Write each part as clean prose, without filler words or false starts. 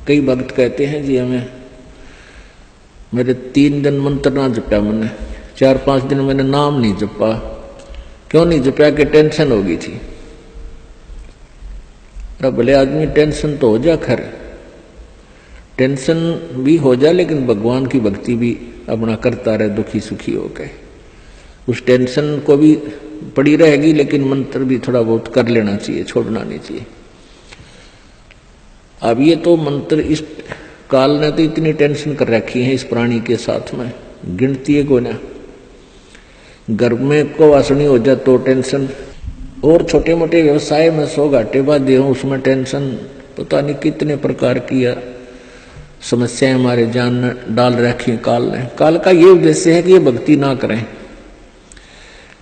कई भक्त कहते हैं जी हमें मेरे 3 दिन मंत्र ना जपा, मैंने 4-5 दिन मैंने नाम नहीं जपा। क्यों नहीं जपा? कि टेंशन हो गई थी। अरे भले आदमी टेंशन तो हो जा, खैर टेंशन भी हो जा, लेकिन भगवान की भक्ति भी अपना करता रहे दुखी सुखी हो गए। उस टेंशन को भी पड़ी रहेगी, लेकिन मंत्र भी थोड़ा बहुत कर लेना चाहिए, छोड़ना नहीं चाहिए। अब ये तो मंत्र इस काल ने तो इतनी टेंशन कर रखी है इस प्राणी के साथ में, गिनती है को ना। घर में को वासनी हो जाए तो टेंशन, और छोटे मोटे व्यवसाय में 100 घाटे बाधे हो उसमें टेंशन, पता नहीं कितने प्रकार की समस्याएं हमारे जान में डाल रखी काल ने। काल का ये उद्देश्य है कि ये भक्ति ना करें।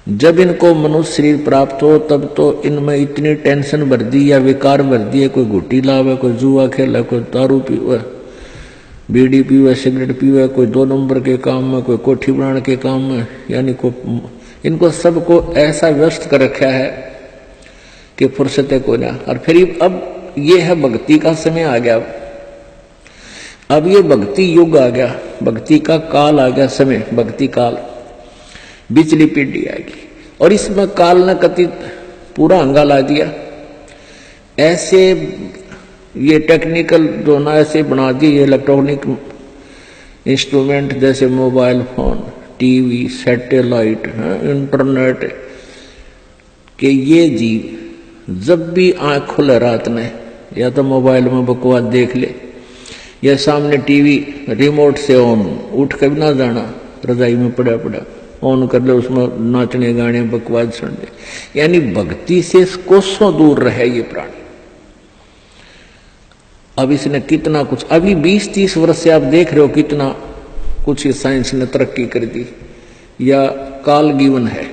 जब इनको मनुष्य शरीर प्राप्त हो तब तो इनमें इतनी टेंशन भर दी या विकार भर दिए, कोई घुट्टी लावे, कोई जुआ खेले, कोई दारू पीवे, बीड़ी पीवे, सिगरेट पीवे, कोई 2 नंबर के काम में, कोई कोठी बनाने के काम में, यानी को इनको सबको ऐसा व्यस्त कर रखा है कि फुर्सत है कोई ना। और फिर अब ये है भक्ति का समय आ गया, अब ये भक्ति युग आ गया, भक्ति का काल आ गया, समय भक्ति काल, बिचली पीढ़ी आएगी। और इसमें काल ने कथित पूरा हंगाला दिया। ऐसे ये टेक्निकल जो ना ऐसे बना दिए इलेक्ट्रॉनिक इंस्ट्रूमेंट, जैसे mobile phone, TV, satellite, internet, कि ये जीव जब भी आंख खुले रात में या तो मोबाइल में बकवास देख ले, या सामने टीवी रिमोट से ऑन, उठ कर भी ना जाना, रजाई में पड़ा पड़ा ऑन कर ले, उसमें नाचने गाने बकवास सुन ले, यानी भक्ति से कोसों दूर रहे ये प्राणी। अब इसने कितना कुछ, अभी 20-30 वर्ष से आप देख रहे हो कितना कुछ साइंस ने तरक्की कर दी, या काल गिवन है,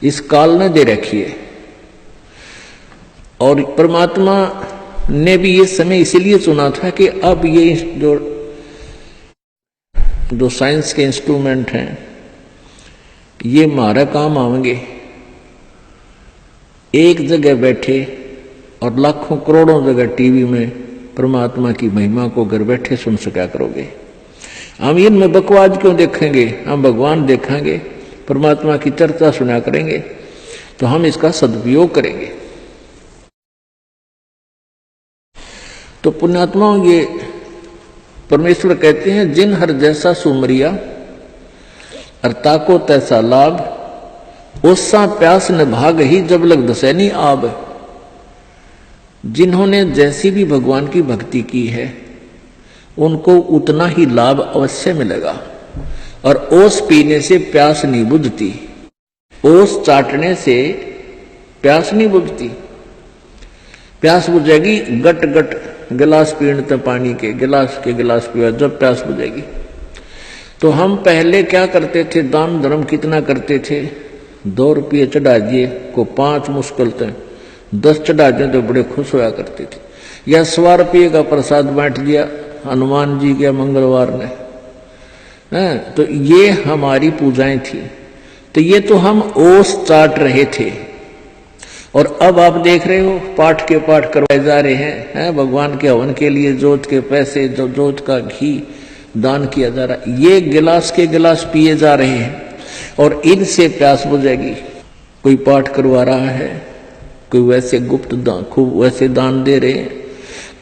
इस काल ने दे रखी है। और परमात्मा ने भी ये समय इसीलिए चुना था कि अब ये जो साइंस के इंस्ट्रूमेंट हैं ये हमारा काम आएंगे। एक जगह बैठे और लाखों करोड़ों जगह टीवी में परमात्मा की महिमा को घर बैठे सुन सका करोगे। हम इनमें बकवास क्यों देखेंगे? हम भगवान देखेंगे, परमात्मा की चर्चा सुना करेंगे, तो हम इसका सदुपयोग करेंगे। तो पुण्यात्माओं, ये परमेश्वर कहते हैं जिन हर जैसा सुमरिया अर्ता को तैसा लाभ, ओसा प्यास न भाग ही जब लग दसैनी आब। जिन्होंने जैसी भी भगवान की भक्ति की है उनको उतना ही लाभ अवश्य मिलेगा। और ओस पीने से प्यास नहीं बुझती, ओस चाटने से प्यास नहीं बुझती। प्यास बुझेगी गट गट गिलास पीने पानी के गिलास पिया जब प्यास बुझेगी। तो हम पहले क्या करते थे, दान धर्म कितना करते थे, 2 रुपये चढ़ा दिए को 5 मुश्किल थे, 10 चढ़ा दिए तो बड़े खुश होया करते थे। या 100 रुपये का प्रसाद बांट दिया हनुमान जी के मंगलवार ने, तो ये हमारी पूजाएं थी। तो ये तो हम ओस चाट रहे थे। और अब आप देख रहे हो पाठ के पाठ करवाए जा रहे हैं, भगवान के हवन के लिए जोत के पैसे, जो जोत का घी दान किया जा रहा है, ये गिलास के गिलास पिए जा रहे हैं और इनसे प्यास बुझेगी। कोई पाठ करवा रहा है, कोई वैसे गुप्त दान, खूब वैसे दान दे रहे हैं,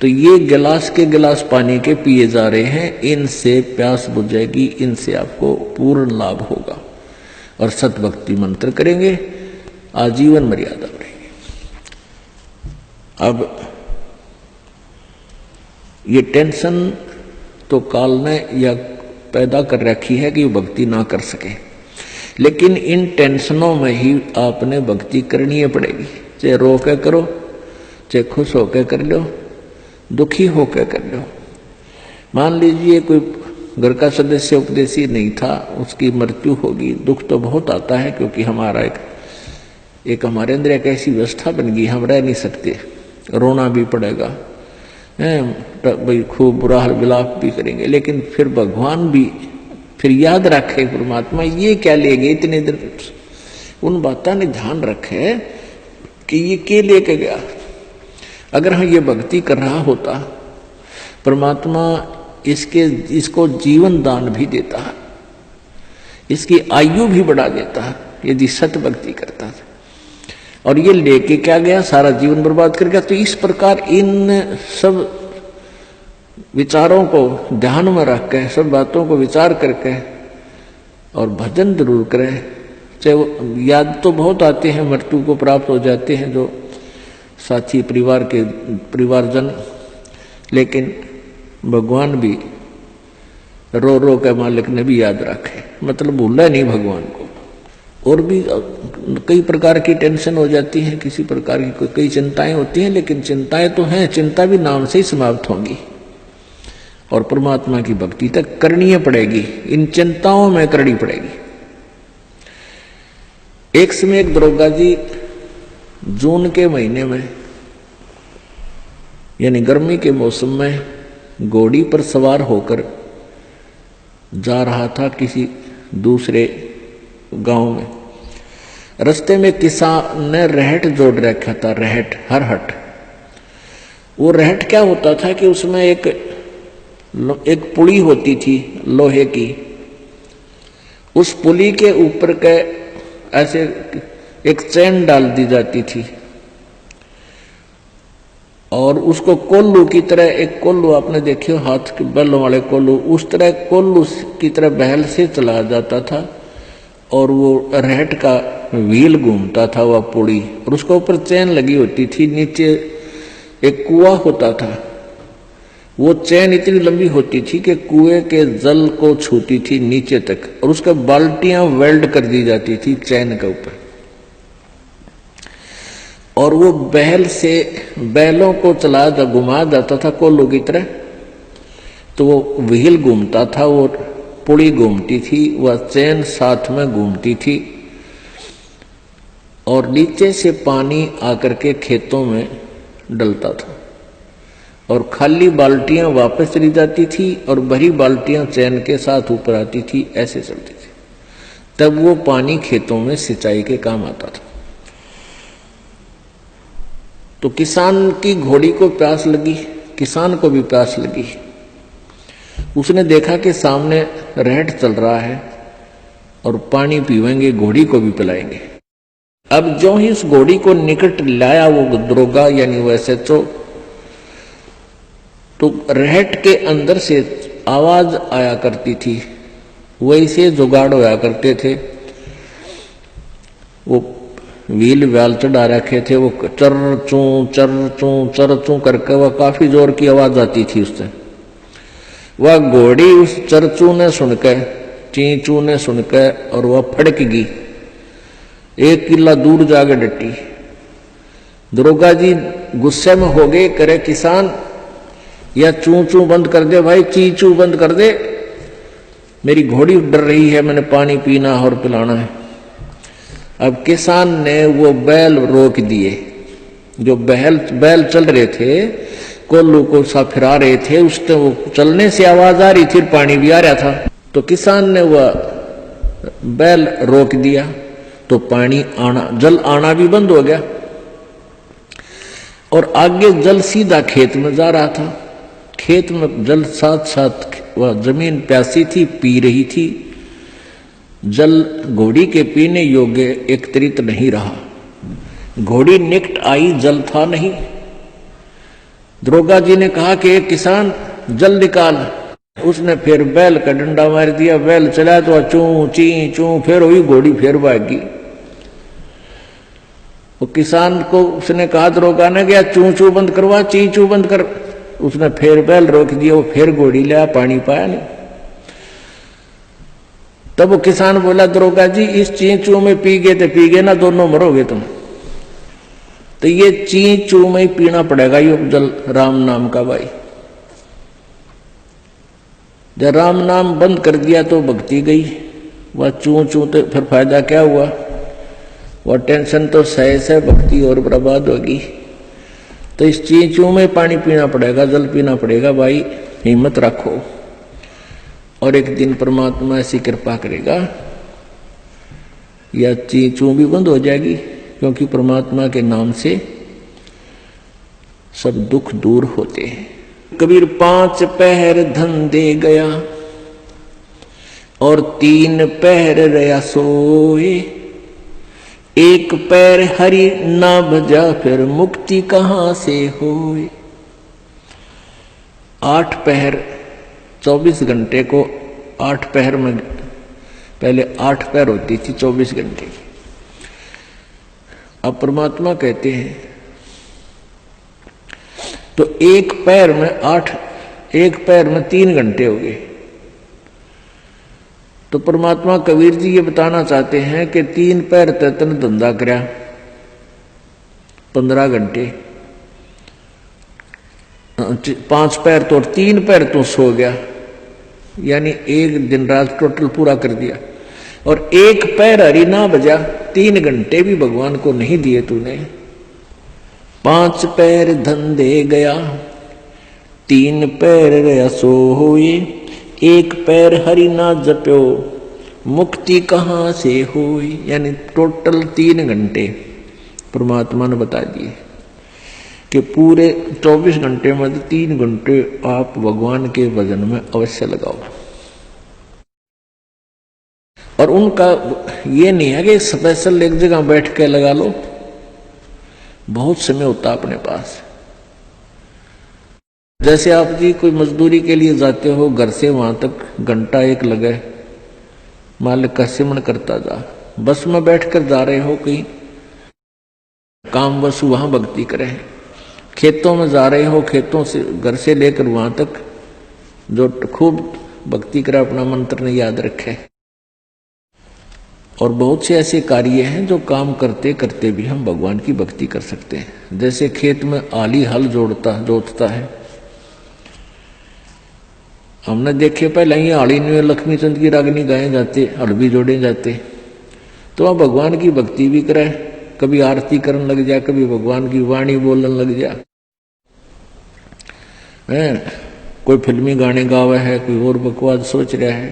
तो ये गिलास के गिलास पानी के पिए जा रहे हैं, इनसे प्यास बुझेगी, इनसे आपको पूर्ण लाभ होगा। और सतभक्ति मंत्र करेंगे, आजीवन मर्यादा बढ़ेगी। अब ये टेंशन तो काल ने या पैदा कर रखी है कि भक्ति ना कर सके, लेकिन इन टेंशनों में ही आपने भक्ति करनी पड़ेगी। चाहे रो के करो, चाहे खुश होकर कर लो, दुखी होकर कर लो। मान लीजिए कोई घर का सदस्य उपदेशी नहीं था, उसकी मृत्यु होगी, दुख तो बहुत आता है, क्योंकि हमारा एक हमारे अंदर एक ऐसी व्यवस्था बन गई, हम रह नहीं सकते, रोना भी पड़ेगा, भाई खूब बुरा हाल विलाप भी करेंगे। लेकिन फिर भगवान भी फिर याद रखे, परमात्मा ये क्या ले गए इतने दिन, उन बातों ने ध्यान रखे कि ये क्या लेके गया। अगर हम ये भक्ति कर रहा होता परमात्मा इसको जीवन दान भी देता है, इसकी आयु भी बढ़ा देता है यदि सत भक्ति करता है। और ये लेके क्या गया, सारा जीवन बर्बाद कर गया। तो इस प्रकार इन सब विचारों को ध्यान में रख के, सब बातों को विचार करके और भजन जरूर करें। चाहे याद तो बहुत आते हैं, मृत्यु को प्राप्त हो जाते हैं जो साथी परिवारजन, लेकिन भगवान भी रो रो के मालिक ने भी याद रखे, मतलब भूला नहीं भगवान को। और भी कई प्रकार की टेंशन हो जाती है, किसी प्रकार की कई चिंताएं होती हैं, लेकिन चिंताएं तो हैं, चिंता भी नाम से ही समाप्त होंगी और परमात्मा की भक्ति तक करनी पड़ेगी, इन चिंताओं में करनी पड़ेगी। एक समय एक दरोगा जी जून के महीने में यानी गर्मी के मौसम में घोड़ी पर सवार होकर जा रहा था किसी दूसरे गांव में। रास्ते में किसान ने रहट जोड़ रखा था, रहट, हरहट। वो रहट क्या होता था कि उसमें एक पुली होती थी लोहे की, उस पुली के ऊपर के ऐसे एक चैन डाल दी जाती थी और उसको कोल्लू की तरह, एक कोल्लू आपने देखे हाथ के बैलों वाले कोल्लू, उस तरह कोल्लू की तरह बहल से चलाया जाता था और वो रहट का व्हील घूमता था वह पुड़ी, और उसके ऊपर चैन लगी होती थी। नीचे एक कुआं होता था, वो चैन इतनी लंबी होती थी कि कुएं के जल को छूती थी नीचे तक, और उसके बाल्टियां वेल्ड कर दी जाती थी चैन के ऊपर। और वो बैल से बैलों को चला घुमा जाता था कोल्लू की तरह, तो वो व्हील घूमता था, वो पुड़ी घूमती थी, वह चैन साथ में घूमती थी और नीचे से पानी आकर के खेतों में डलता था और खाली बाल्टियां वापस चली जाती थी और भरी बाल्टियां चैन के साथ ऊपर आती थी, ऐसे चलती थी। तब वो पानी खेतों में सिंचाई के काम आता था। तो किसान की घोड़ी को प्यास लगी, किसान को भी प्यास लगी। उसने देखा कि सामने रहट चल रहा है और पानी पीवेंगे, घोड़ी को भी पिलाएंगे। अब जो ही उस घोड़ी को निकट लाया वो दरोगा यानी वो SHO, तो रहट के अंदर से आवाज आया करती थी, वैसे जुगाड़ होया करते थे। वो व्हील व्याल चढ़ा रखे थे, वो चर चू करके वह काफी जोर की आवाज आती थी उससे। वह घोड़ी उस चरचू ने सुनकर, चींचू ने सुनकर, और वह फड़क गई, 1 किला दूर जाके डटी। दरोगा जी गुस्से में हो गए, करे किसान या चू चू बंद कर दे भाई, ची चू बंद कर दे, मेरी घोड़ी डर रही है, मैंने पानी पीना और पिलाना है। अब किसान ने वो बैल रोक दिए, जो बैल चल रहे थे, कोल्लू को सा फिरा रहे थे, उससे वो चलने से आवाज आ रही थी, पानी भी आ रहा था। तो किसान ने वह बैल रोक दिया, तो पानी आना, जल आना भी बंद हो गया और आगे जल सीधा खेत में जा रहा था। खेत में जल साथ साथ वह जमीन प्यासी थी, पी रही थी। जल घोड़ी के पीने योग्य एकत्रित नहीं रहा, घोड़ी निकट आई, जल था नहीं। दरोगा जी ने कहा कि किसान जल निकाल। उसने फिर बैल का डंडा मार दिया, बैल चला तो चू ची चू, फिर हुई घोड़ी, फिर भागी। वो किसान को उसने कहा, दरोगा ने गया चू चू बंद करवा, ची चू बंद कर। उसने फिर बैल रोक दिया, वो फिर घोड़ी लिया, पानी पाया नहीं। तब वो किसान बोला, दरोगा जी इस ची चू में पी गए तो पी गए ना, दोनों मरोगे तुम। तो ये ची चू में ही पीना पड़ेगा ये जल, राम नाम का भाई। जब राम नाम बंद कर दिया तो भक्ति गई, वह चू चू तो फिर फायदा क्या हुआ, वह टेंशन तो सह से भक्ति और बर्बाद होगी। तो इस ची चू में पानी पीना पड़ेगा, जल पीना पड़ेगा भाई, हिम्मत रखो। और एक दिन परमात्मा ऐसी कृपा करेगा, या ची चू भी बंद हो जाएगी, क्योंकि परमात्मा के नाम से सब दुख दूर होते हैं। कबीर 5 पहर धन दे गया और 3 पहर रया सोए, एक पैर हरि ना भजा फिर मुक्ति कहां से होए। 8 पहर 24 घंटे को 8 पहर में, पहले 8 पहर होती थी 24 घंटे की। अब परमात्मा कहते हैं तो एक पैर में 8, एक पैर में 3 घंटे हो गए। तो परमात्मा कबीर जी ये बताना चाहते हैं कि 3 पैर तन धंधा करया 15 घंटे, 5 पैर तो 3 पैर तो सो गया, यानी एक दिन रात टोटल पूरा कर दिया। और एक पैर हरि ना बजा, 3 घंटे भी भगवान को नहीं दिए तूने। 5 पैर धन दे गया, 3 पैर रया सोए, एक पैर हरि ना जप्यो मुक्ति कहां से हुई। यानी टोटल 3 घंटे परमात्मा ने बता दिए कि पूरे 24 घंटे में 3 घंटे आप भगवान के भजन में अवश्य लगाओ। और उनका ये नहीं है कि स्पेशल एक जगह बैठ के लगा लो, बहुत समय होता अपने पास। जैसे आप जी कोई मजदूरी के लिए जाते हो, घर से वहां तक घंटा एक लगे, मालिक का सिमरण करता जा। बस में बैठकर जा रहे हो कहीं काम, बस वहां भक्ति करें। खेतों में जा रहे हो, खेतों से घर से लेकर वहां तक जो खूब भक्ति करे, अपना मंत्र ने याद रखे। और बहुत से ऐसे कार्य हैं जो काम करते करते भी हम भगवान की भक्ति कर सकते हैं। जैसे खेत में आली हल जोतता है, हमने देखे पहले ही आली में लक्ष्मी चंद की रागनी गाए जाते, हल भी जोड़े जाते। तो आप भगवान की भक्ति भी करे, कभी आरती करने लग जा, कभी भगवान की वाणी बोलने लग जा, कोई फिल्मी गाने गावे है, कोई और बकवास सोच रहा है।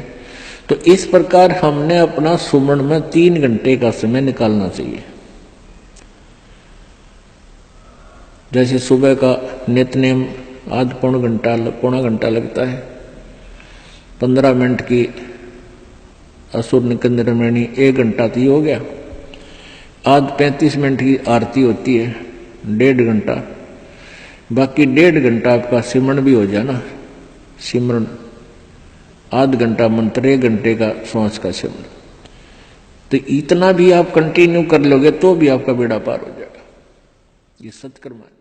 तो इस प्रकार हमने अपना सुमरण में 3 घंटे का समय निकालना चाहिए। जैसे सुबह का नित्यनेम आध पौना घंटा लगता है, 15 मिनट की असुर निकंदरमणि 1 घंटा तो हो गया। आध 35 मिनट की आरती होती है, 1.5 घंटा, बाकी 1.5 घंटा आपका सिमरण भी हो जाए ना, सिमरण आध घंटा मंत्र, 1 घंटे का श्वास का सिमरण। तो इतना भी आप कंटिन्यू कर लोगे तो भी आपका बेड़ा पार हो जाएगा। ये सत्कर्म है।